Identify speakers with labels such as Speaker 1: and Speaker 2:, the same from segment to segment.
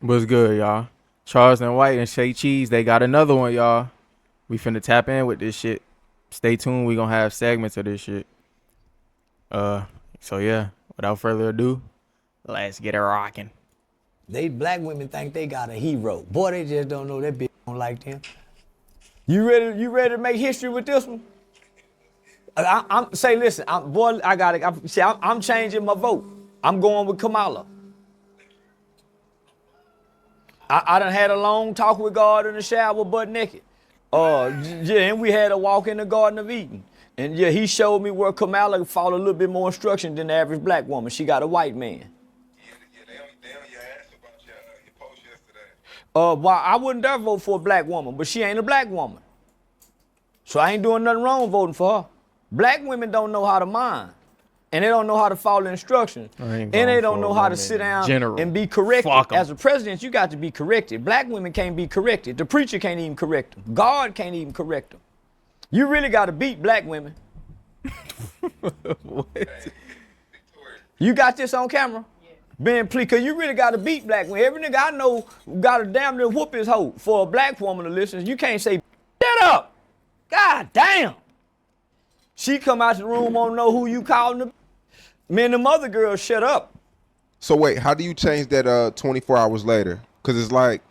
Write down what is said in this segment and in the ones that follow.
Speaker 1: What's good, y'all? Charleston White and JSteeze, they got another one, y'all. We finna tap in with this shit. Stay tuned. We gonna have segments of this shit. Uh, so yeah. Without further ado, let's get it rocking.
Speaker 2: They black women think they got a hero. Boy, they just don't know that bitch don't like them. You ready? You ready to make history with this one? Listen, I'm changing my vote. I'm going with Kamala. I done had a long talk with God in the shower, butt naked. And we had a walk in the Garden of Eden. And yeah, he showed me where Kamala followed a little bit more instruction than the average black woman. She got a white man.
Speaker 3: They on your ass about your post yesterday.
Speaker 2: Well, I wouldn't dare vote for a black woman, but she ain't a black woman. So I ain't doing nothing wrong voting for her. Black women don't know how to mind. And they don't know how to follow instructions. And they don't know how to sit down and be corrected. As a president, you got to be corrected. Black women can't be corrected. The preacher can't even correct them. God can't even correct them. You really got to beat black women.
Speaker 1: What?
Speaker 2: You got this on camera? Yeah. Being cause you really got to beat black women. Every nigga I know got to damn near whoop his hoe for a black woman to listen. You can't say, shut up. God damn. She come out the room, won't know who you calling the. Me and the mother girl shut up.
Speaker 4: So wait, how do you change that 24 hours later? Cause it's like,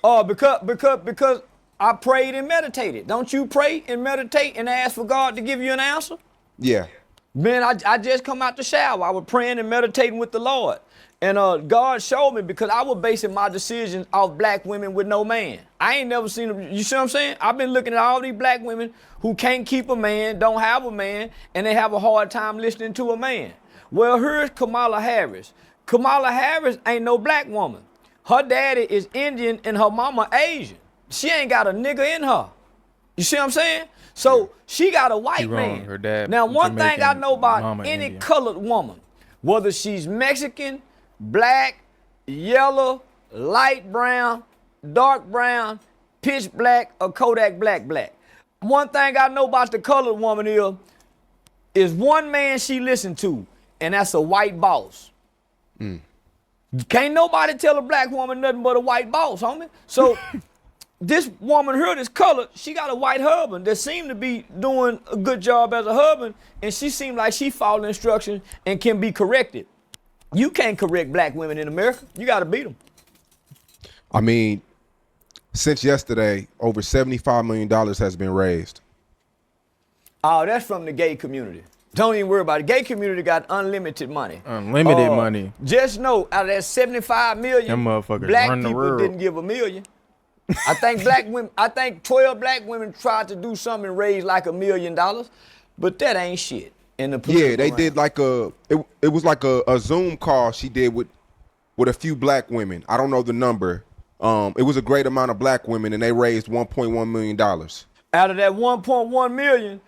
Speaker 2: because I prayed and meditated. Don't you pray and meditate and ask for God to give you an answer?
Speaker 4: yeah.
Speaker 2: Man, I just come out the shower. I was praying and meditating with the Lord. And God showed me because I was basing my decisions off black women with no man. I ain't never seen them. You see what I'm saying? I've been looking at all these black women who can't keep a man, don't have a man, and they have a hard time listening to a man. Well, here's Kamala Harris. Kamala Harris ain't no black woman. Her daddy is Indian and her mama Asian. She ain't got a nigga in her. You see what I'm saying? So she got a white man.
Speaker 1: Her dad,
Speaker 2: now, one thing I
Speaker 1: Jamaican,
Speaker 2: know about
Speaker 1: mama
Speaker 2: any
Speaker 1: Indian.
Speaker 2: colored woman, whether she's Mexican, black, yellow, light brown, dark brown, pitch black, or Kodak black. One thing I know about the colored woman is one man she listen to, and that's a white boss. Can't nobody tell a black woman nothing but a white boss, homie. So this woman here that's colored, she got a white husband that seemed to be doing a good job as a husband, and she seemed like she following instructions and can be corrected. You can't correct black women in America. You got to beat them.
Speaker 4: I mean, since yesterday, over $75 million has been raised.
Speaker 2: Oh, that's from the gay community. Don't even worry about it. Gay community got unlimited money.
Speaker 1: Unlimited money.
Speaker 2: Just know, out of that 75 million,
Speaker 1: Them motherfuckers
Speaker 2: black
Speaker 1: run the
Speaker 2: people
Speaker 1: world.
Speaker 2: didn't give a million. I think 12 black women tried to do something and raise like $1 million, but that ain't shit. In the
Speaker 4: Yeah, they did like it was like a Zoom call she did with a few black women. I don't know the number. It was a great amount of black women, and they raised $1.1 million.
Speaker 2: Out of that 1.1 million,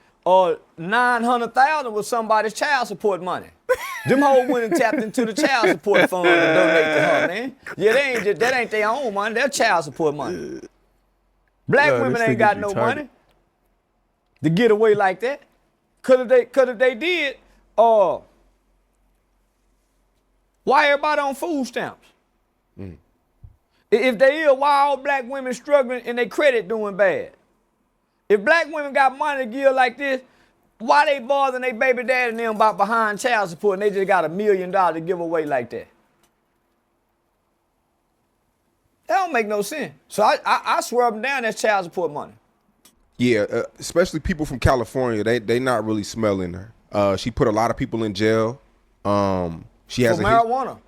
Speaker 2: 900,000 was somebody's child support money. Them hoes went and tapped into the child support fund to donate to her, man. Yeah, that ain't their own money. That's child support money. Black women ain't got no money to get away like that. Cause if they did, why everybody on food stamps? If they is, why all black women struggling and their credit doing bad? If black women got money to give like this, why they bothering their baby daddy and them about behind child support and they just got $1 million to give away like that? That don't make no sense. So I swear up and down that's child support money.
Speaker 4: Yeah, especially people from California, they not really smelling her. She put a lot of people in jail. She has
Speaker 2: for marijuana.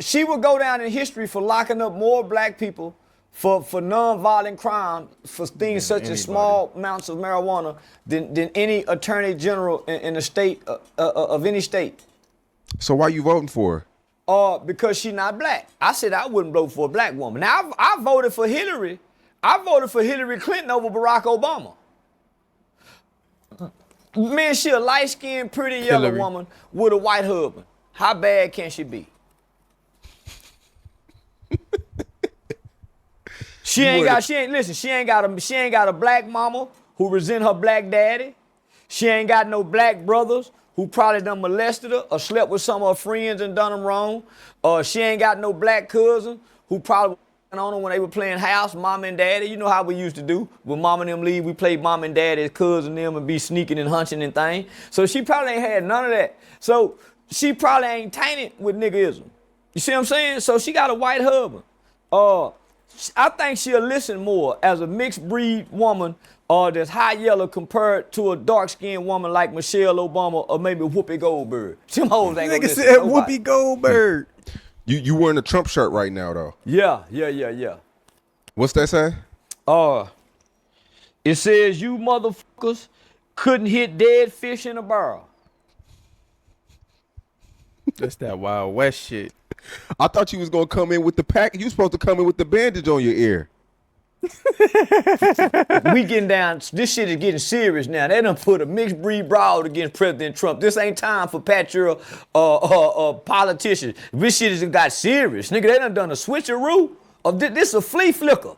Speaker 2: She would go down in history for locking up more black people for non-violent crime for things such as small amounts of marijuana than any attorney general in the state of any state.
Speaker 4: So why you voting for her?
Speaker 2: Because she not black. I said I wouldn't vote for a black woman. Now I voted for Hillary. I voted for Hillary Clinton over Barack Obama. Man, she a light-skinned, pretty yellow woman with a white husband. How bad can she be? She ain't got a black mama who resent her black daddy. She ain't got no black brothers who probably done molested her or slept with some of her friends and done them wrong. She ain't got no black cousin who probably on her when they were playing house, mom and daddy. You know how we used to do. When mom and them leave, we play mom and daddy as cousin them and be sneaking and hunching and things. So she probably ain't had none of that. So she probably ain't tainted with niggism. You see what I'm saying? So she got a white husband. I think she'll listen more as a mixed breed woman that's high yellow compared to a dark skinned woman like Michelle Obama or maybe Whoopi Goldberg. Them hoes ain't gonna
Speaker 1: Nigga
Speaker 2: listen
Speaker 1: said
Speaker 2: to nobody.
Speaker 1: Whoopi Goldberg.
Speaker 4: You wearing a Trump shirt right now though.
Speaker 2: Yeah.
Speaker 4: What's that say?
Speaker 2: It says you motherfuckers couldn't hit dead fish in a barrel.
Speaker 1: That's that Wild West shit.
Speaker 4: I thought you was gonna come in with the pack. You supposed to come in with the bandage on your ear.
Speaker 2: We getting down. This shit is getting serious now. They done put a mixed breed brawl against President Trump. This ain't time for patriot politicians. This shit has got serious. Nigga, they done a switcheroo. This a flea flicker.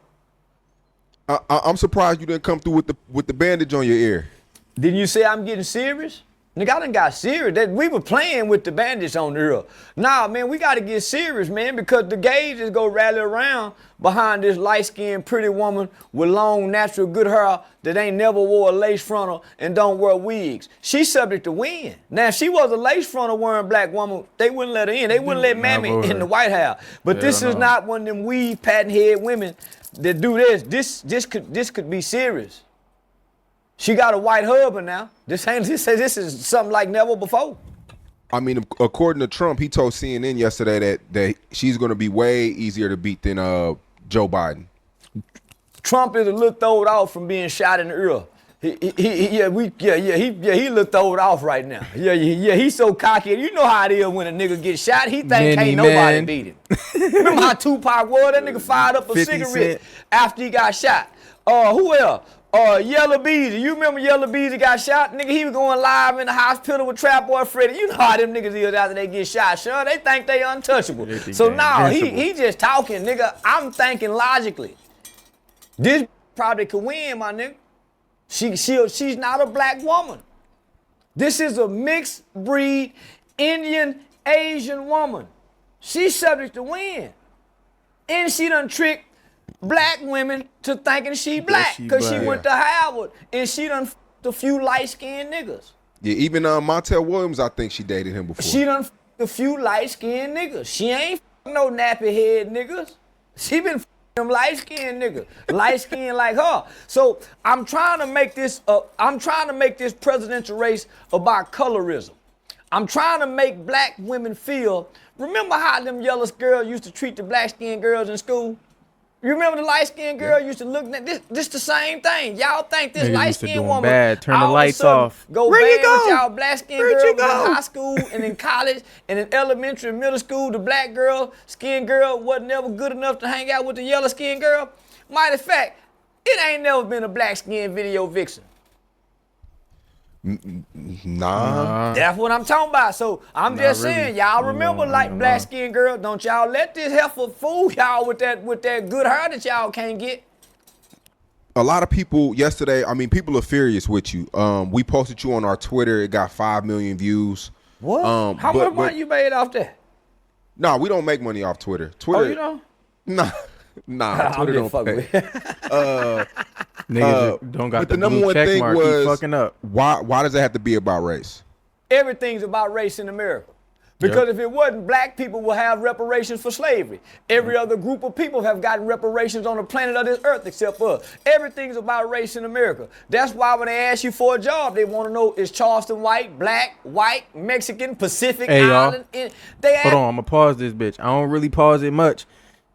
Speaker 4: I'm surprised you didn't come through with the bandage on your ear.
Speaker 2: Didn't you say I'm getting serious? Nigga, I done got serious. We were playing with the bandits on the earth. Nah, man, we got to get serious, man, because the gays just go rally around behind this light-skinned, pretty woman with long, natural, good hair that ain't never wore a lace frontal and don't wear wigs. She's subject to win. Now, if she was a lace frontal wearing black woman, they wouldn't let her in. They wouldn't let Mammy in the White House. But this is not one of them weave, patent-head women that do this. This could be serious. She got a white husband now. This is something like never before.
Speaker 4: I mean, according to Trump, he told CNN yesterday that she's going to be way easier to beat than Joe Biden.
Speaker 2: Trump is a little throwed off from being shot in the ear. He look throwed off right now. He's so cocky. You know how it is when a nigga gets shot. He think ain't nobody beat him. Remember how Tupac was? That nigga fired up a cigarette after he got shot. Who else? Yellow Beezy. You remember Yellow Beezy got shot? Nigga, he was going live in the hospital with Trap Boy Freddy. You know how them niggas is after they get shot, sure. They think they untouchable. So now he just talking, nigga. I'm thinking logically. This probably could win, my nigga. She's not a black woman. This is a mixed breed Indian Asian woman. She's subject to win. And she done tricked black women to thinking she black because she went to Howard and she done f***ed a few light-skinned niggas.
Speaker 4: Yeah, even Montel Williams, I think she dated him before.
Speaker 2: She done f***ed a few light-skinned niggas. She ain't f***ed no nappy-head niggas. She been f***ing them light-skinned niggas. Light-skinned like her. So I'm trying to make this presidential race about colorism. I'm trying to make black women feel, remember how them yellow girls used to treat the black-skinned girls in school? You remember the light-skinned girl used to look at this the same thing. Y'all think this light-skinned woman
Speaker 1: bad. Turn the lights off.
Speaker 2: Go bad with y'all black-skinned girls in high school and in college and in elementary and middle school. The black girl, skin girl wasn't never good enough to hang out with the yellow-skinned girl. Matter of fact, it ain't never been a black-skinned video vixen.
Speaker 4: Nah.
Speaker 2: That's what I'm talking about. So I'm just saying, y'all remember like black skinned girl. Don't y'all let this heifer fool y'all with that good hair that y'all can't get.
Speaker 4: A lot of people yesterday, I mean, people are furious with you. We posted you on our Twitter. It got 5 million views.
Speaker 2: What? How much money you made off that?
Speaker 4: Nah, we don't make money off Twitter. Twitter.
Speaker 2: Oh, you don't?
Speaker 4: Nah, Twitter don't pay.
Speaker 1: Niggas don't got
Speaker 4: but
Speaker 1: the
Speaker 4: number
Speaker 1: blue
Speaker 4: one
Speaker 1: check
Speaker 4: thing
Speaker 1: mark.
Speaker 4: was,
Speaker 1: Fucking up.
Speaker 4: why does it have to be about race?
Speaker 2: Everything's about race in America. Because if it wasn't, black people will have reparations for slavery. Every other group of people have gotten reparations on the planet of this earth except for us. Everything's about race in America. That's why when they ask you for a job, they want to know, is Charleston white, Mexican, Pacific Island?
Speaker 1: Hold on, I'm going to pause this bitch. I don't really pause it much.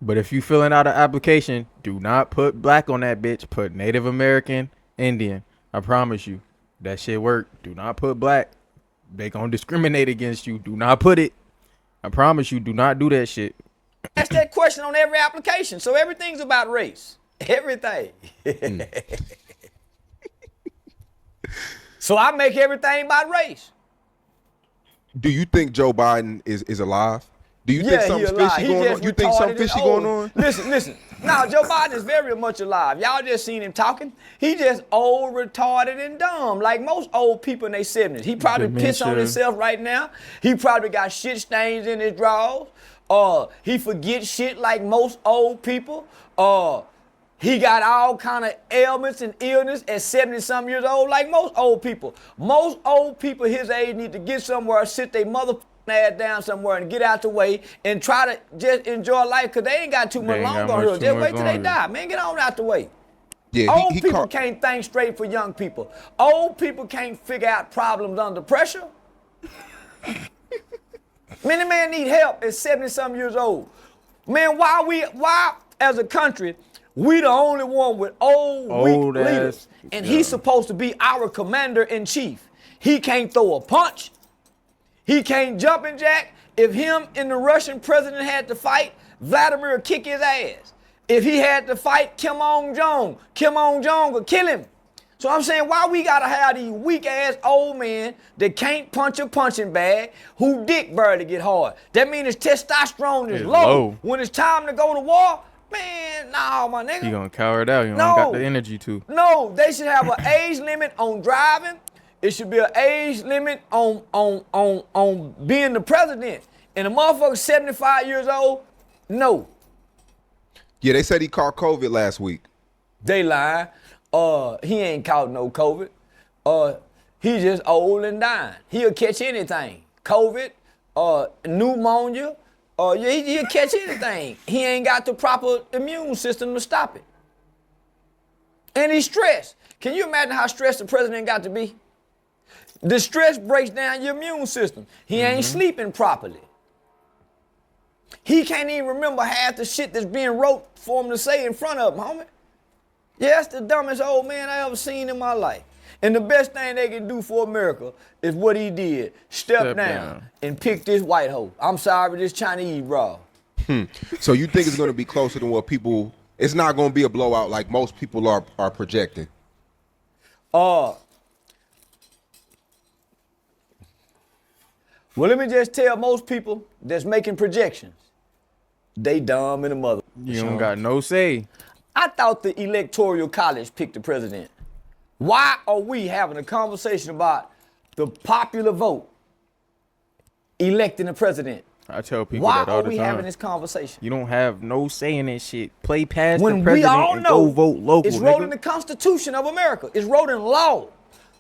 Speaker 1: But if you filling out an application, do not put black on that bitch. Put Native American, Indian. I promise you, that shit work. Do not put black. They gonna discriminate against you. Do not put it. I promise you, do not do that shit.
Speaker 2: Ask that question on every application. So everything's about race. Everything. So I make everything about race.
Speaker 4: Do you think Joe Biden is alive? Do you think
Speaker 2: he
Speaker 4: something's
Speaker 2: alive.
Speaker 4: fishy
Speaker 2: He
Speaker 4: going
Speaker 2: just
Speaker 4: on? You think something
Speaker 2: retarded and
Speaker 4: fishy going
Speaker 2: old.
Speaker 4: on?
Speaker 2: Listen. Now, Joe Biden is very much alive. Y'all just seen him talking. He just old, retarded, and dumb, like most old people in their 70s. He probably piss on
Speaker 1: Dementia.
Speaker 2: himself right now. He probably got shit stains in his drawers. He forgets shit like most old people. He got all kind of ailments and illness at 70-something years old, like most old people. Most old people his age need to get somewhere, sit their motherfucking ass down somewhere and get out the way and try to just enjoy life, because they ain't got too much
Speaker 1: They ain't got
Speaker 2: longer on
Speaker 1: much
Speaker 2: here.
Speaker 1: too
Speaker 2: Just
Speaker 1: much
Speaker 2: wait till they
Speaker 1: longer.
Speaker 2: die. Man, get on out the way.
Speaker 4: Yeah,
Speaker 2: Old
Speaker 4: he
Speaker 2: people
Speaker 4: caught.
Speaker 2: can't think straight for young people. Old people can't figure out problems under pressure. Many man need help at 70-something years old. Man, why as a country, we the only one with old weak
Speaker 1: ass,
Speaker 2: leaders, and
Speaker 1: yeah.
Speaker 2: he's supposed to be our commander-in-chief. He can't throw a punch. He can't jump and jack. If him and the Russian president had to fight, Vladimir would kick his ass. If he had to fight Kim Jong would kill him. So I'm saying, why we gotta have these weak ass old men that can't punch a punching bag, who dick barely get hard? That means his testosterone is
Speaker 1: It's
Speaker 2: low.
Speaker 1: low.
Speaker 2: When it's time to go to war, man, nah, my nigga.
Speaker 1: You gonna cower it out. You don't
Speaker 2: No.
Speaker 1: got the energy to.
Speaker 2: No, they should have an age limit on driving. It should be an age limit on being the president. And a motherfucker 75 years old, no.
Speaker 4: Yeah, they said he caught COVID last week.
Speaker 2: They lying. He ain't caught no COVID. He just old and dying. He'll catch anything. COVID, pneumonia, he'll catch anything. He ain't got the proper immune system to stop it. And he's stressed. Can you imagine how stressed the president got to be? The stress breaks down your immune system. He ain't sleeping properly. He can't even remember half the shit that's being wrote for him to say in front of him, homie. Yeah, that's the dumbest old man I ever seen in my life. And the best thing they can do for America is what he did. Step down and pick this white hoe. I'm sorry, this Chinese raw.
Speaker 4: So you think it's going to be closer than what people? It's not going to be a blowout like most people are projecting.
Speaker 2: Well, let me just tell most people that's making projections, they dumb in the mother.
Speaker 1: You don't got no say.
Speaker 2: I thought the Electoral College picked the president. Why are we having a conversation about the popular vote electing the president?
Speaker 1: I tell people
Speaker 2: Why
Speaker 1: that all
Speaker 2: are
Speaker 1: the
Speaker 2: we
Speaker 1: time.
Speaker 2: having this conversation?
Speaker 1: You don't have no say in that shit. Play past
Speaker 2: When
Speaker 1: the
Speaker 2: we
Speaker 1: president
Speaker 2: all
Speaker 1: and
Speaker 2: know
Speaker 1: go vote local,
Speaker 2: it's wrote
Speaker 1: nigga.
Speaker 2: in the Constitution of America. It's wrote in law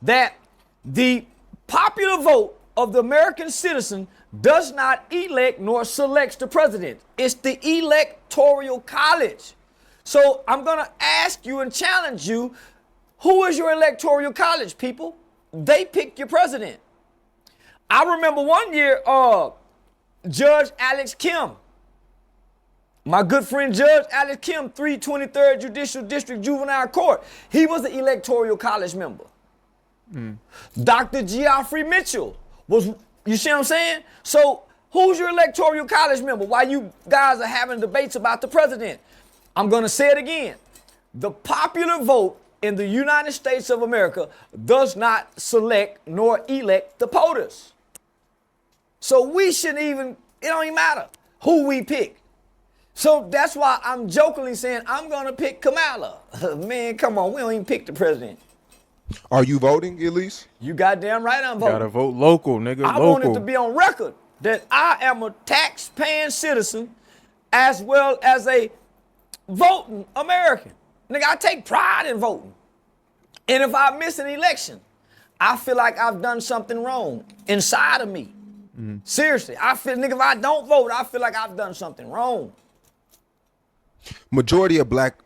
Speaker 2: that the popular vote of the American citizen does not elect nor selects the president. It's the Electoral College. So I'm going to ask you and challenge you, who is your Electoral College, people? They pick your president. I remember one year, Judge Alex Kim, my good friend Judge Alex Kim, 323rd Judicial District Juvenile Court, he was an Electoral College member. Dr. Geoffrey Mitchell was, you see what I'm saying? So who's your Electoral College member while you guys are having debates about the president? I'm going to say it again. The popular vote in the United States of America does not select nor elect the POTUS. So we shouldn't even, it don't even matter who we pick. So that's why I'm jokingly saying I'm going to pick Kamala. Man, come on, we don't even pick the president.
Speaker 4: Are you voting, at least?
Speaker 2: You goddamn right I'm voting.
Speaker 1: Gotta vote local, nigga.
Speaker 2: I
Speaker 1: local.
Speaker 2: want it to be on record that I am a tax-paying citizen as well as a voting American. Nigga, I take pride in voting. And if I miss an election, I feel like I've done something wrong inside of me. Seriously, I feel, nigga, if I don't vote, I feel like I've done something wrong.
Speaker 4: Majority of black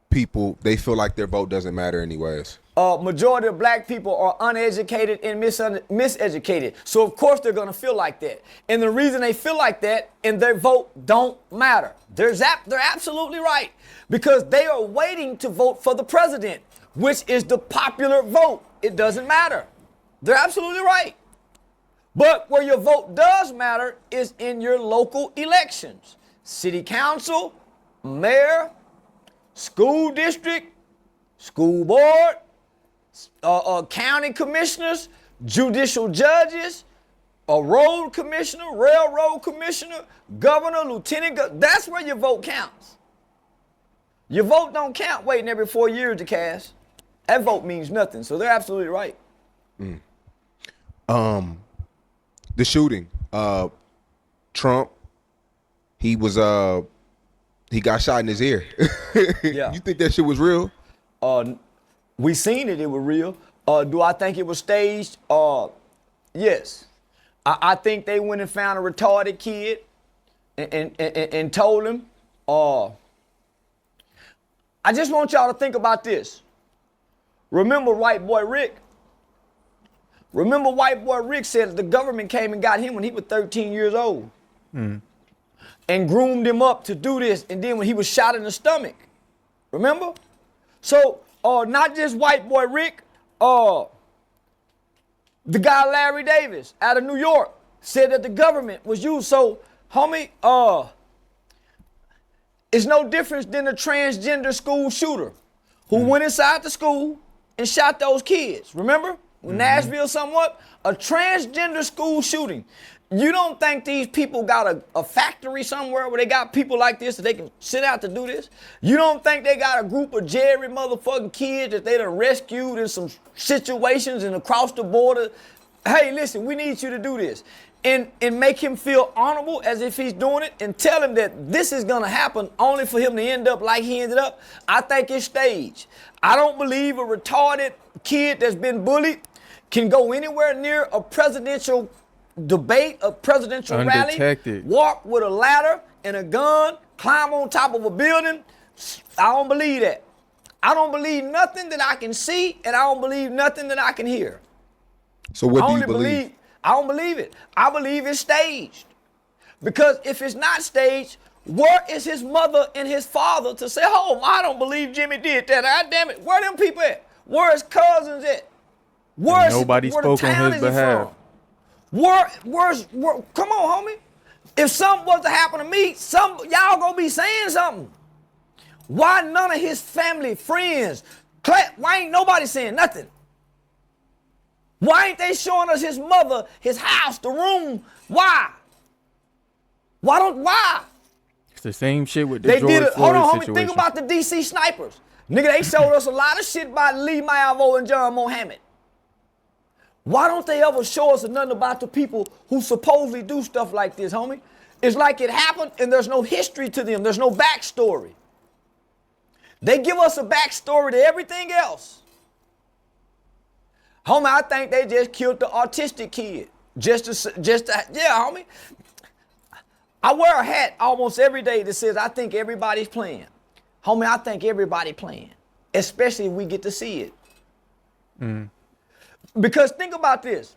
Speaker 4: people, they feel like their vote doesn't matter anyways.
Speaker 2: Majority of black people are uneducated and miseducated. So of course they're gonna feel like that. And the reason they feel like that and their vote don't matter. They're absolutely right. Because they are waiting to vote for the president, which is the popular vote. It doesn't matter. They're absolutely right. But where your vote does matter is in your local elections. City council, mayor, school district, school board, county commissioners, judicial judges, a road commissioner, railroad commissioner, governor, lieutenant governor. That's where your vote counts. Your vote don't count waiting every 4 years to cast. That vote means nothing. So they're absolutely right.
Speaker 4: The shooting, Trump, he got shot in his ear.
Speaker 2: Yeah.
Speaker 4: You think that shit was real?
Speaker 2: We seen it was real. Do I think it was staged? Yes. I think they went and found a retarded kid and told him. I just want y'all to think about this. Remember White Boy Rick? Remember White Boy Rick said that the government came and got him when he was 13 years old and groomed him up to do this, and then when he was shot in the stomach. Remember? So, not just White Boy Rick, the guy Larry Davis out of New York said that the government was used. So, homie, it's no difference than a transgender school shooter who went inside the school and shot those kids. Remember? Nashville somewhat, a transgender school shooting. You don't think these people got a factory somewhere where they got people like this that they can sit out to do this? You don't think they got a group of Jerry motherfucking kids that they done rescued in some situations and across the border? Hey, listen, we need you to do this. And make him feel honorable as if he's doing it, and tell him that this is gonna happen only for him to end up like he ended up. I think it's staged. I don't believe a retarded kid that's been bullied can go anywhere near a presidential debate, a presidential rally, walk with a ladder and a gun, climb on top of a building. I don't believe that. I don't believe nothing that I can see, and I don't believe nothing that I can hear.
Speaker 4: So what do you believe?
Speaker 2: I don't believe it. I believe it's staged. Because if it's not staged, where is his mother and his father to say, oh, I don't believe Jimmy did that. God damn it. Where them people at? Where his cousins at?
Speaker 1: Nobody spoke on his behalf.
Speaker 2: Come on, homie. If something was to happen to me, y'all gonna be saying something. Why none of his family, friends, why ain't nobody saying nothing? Why ain't they showing us his mother, his house, the room? Why? Why?
Speaker 1: It's the same shit with the George Floyd situation.
Speaker 2: Hold on, homie, think about the DC snipers. Nigga, they showed us a lot of shit about Lee Malvo and John Mohammed. Why don't they ever show us nothing about the people who supposedly do stuff like this, homie? It's like it happened and there's no history to them. There's no backstory. They give us a backstory to everything else. Homie, I think they just killed the autistic kid. Yeah, homie. I wear a hat almost every day that says, I think everybody's playing. Homie, I think everybody playing, especially if we get to see it. Because think about this.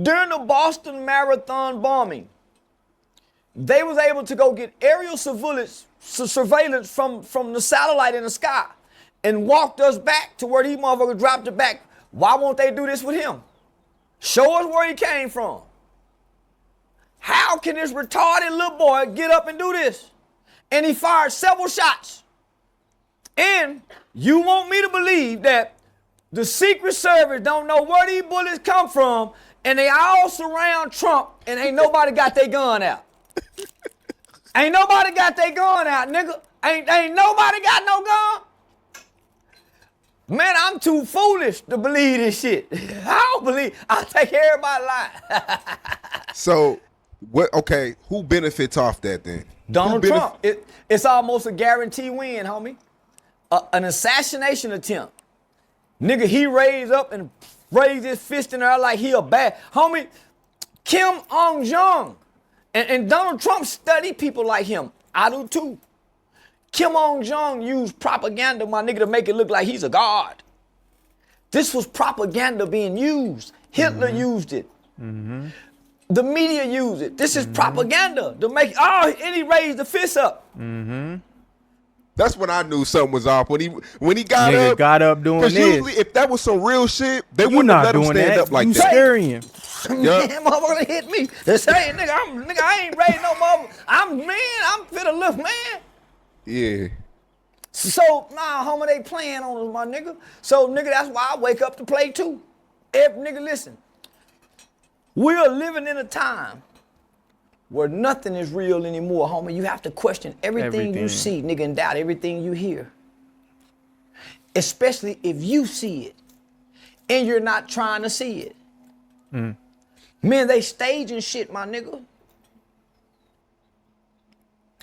Speaker 2: During the Boston Marathon bombing, they was able to go get aerial surveillance from the satellite in the sky and walked us back to where these motherfuckers dropped it back. Why won't they do this with him? Show us where he came from. How can this retarded little boy get up and do this? And he fired several shots. And you want me to believe that the Secret Service don't know where these bullets come from, and they all surround Trump, and ain't nobody got their gun out. Ain't nobody got their gun out, nigga. Ain't nobody got no gun. Man, I'm too foolish to believe this shit. I'll take everybody lying.
Speaker 4: So, okay, who benefits off that then?
Speaker 2: Donald Trump. It's almost a guarantee win, homie. An assassination attempt. Nigga, he raised up and raised his fist in there like he a bad. Homie, Kim Jong. And Donald Trump studied people like him. I do too. Kim Jong used propaganda, my nigga, to make it look like he's a god. This was propaganda being used. Hitler used it. The media used it. This is propaganda to make, and he raised the fist up.
Speaker 4: That's when I knew something was off. When he got
Speaker 1: Nigga
Speaker 4: up,
Speaker 1: got up doing this.
Speaker 4: Usually, if that was some real shit, they
Speaker 1: You
Speaker 4: wouldn't have
Speaker 1: not
Speaker 4: let him
Speaker 1: doing
Speaker 4: stand
Speaker 1: that.
Speaker 4: up like
Speaker 1: You
Speaker 4: that.
Speaker 1: scaring.
Speaker 2: Man, motherfucker hit me. They say, nigga, I ain't raised no motherfucker. I'm finna lift, man.
Speaker 4: Yeah.
Speaker 2: So, nah, homie, they playing on us, my nigga. So, nigga, that's why I wake up to play too. Nigga, listen. We are living in a time where nothing is real anymore, homie. You have to question everything you see, nigga, and doubt everything you hear. Especially if you see it and you're not trying to see it. Man, they staging shit, my nigga.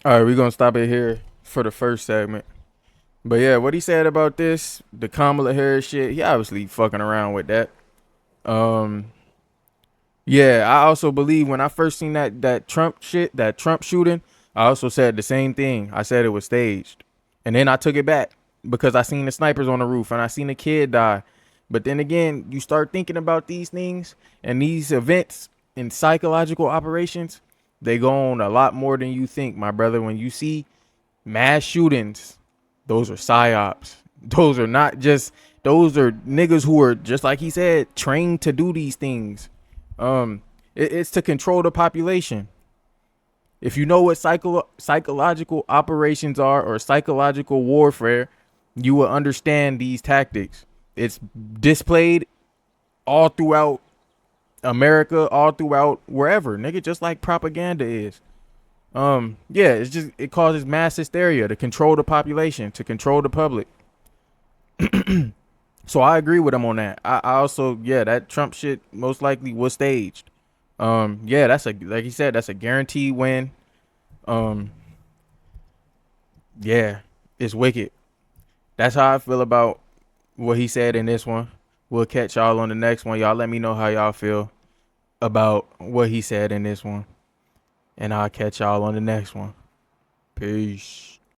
Speaker 1: All right, we're going to stop it here for the first segment. But yeah, what he said about this, the Kamala Harris shit, he obviously fucking around with that. Yeah, I also believe when I first seen that Trump shit, that Trump shooting, I also said the same thing. I said it was staged. And then I took it back because I seen the snipers on the roof and I seen a kid die. But then again, you start thinking about these things and these events and psychological operations, they go on a lot more than you think, my brother. When you see mass shootings, those are psyops. Those are not just, those are niggas who are, just like he said, trained to do these things. It's to control the population. If you know what psychological operations are or psychological warfare, you will understand these tactics. It's displayed all throughout America, all throughout wherever, nigga, just like propaganda is. Yeah, it's just, it causes mass hysteria to control the population, to control the public. So I agree with him on that. I also, yeah, that Trump shit most likely was staged. Yeah, that's a, like he said, that's a guaranteed win. Yeah, it's wicked. That's how I feel about what he said in this one. We'll catch y'all on the next one. Y'all let me know how y'all feel about what he said in this one. And I'll catch y'all on the next one. Peace.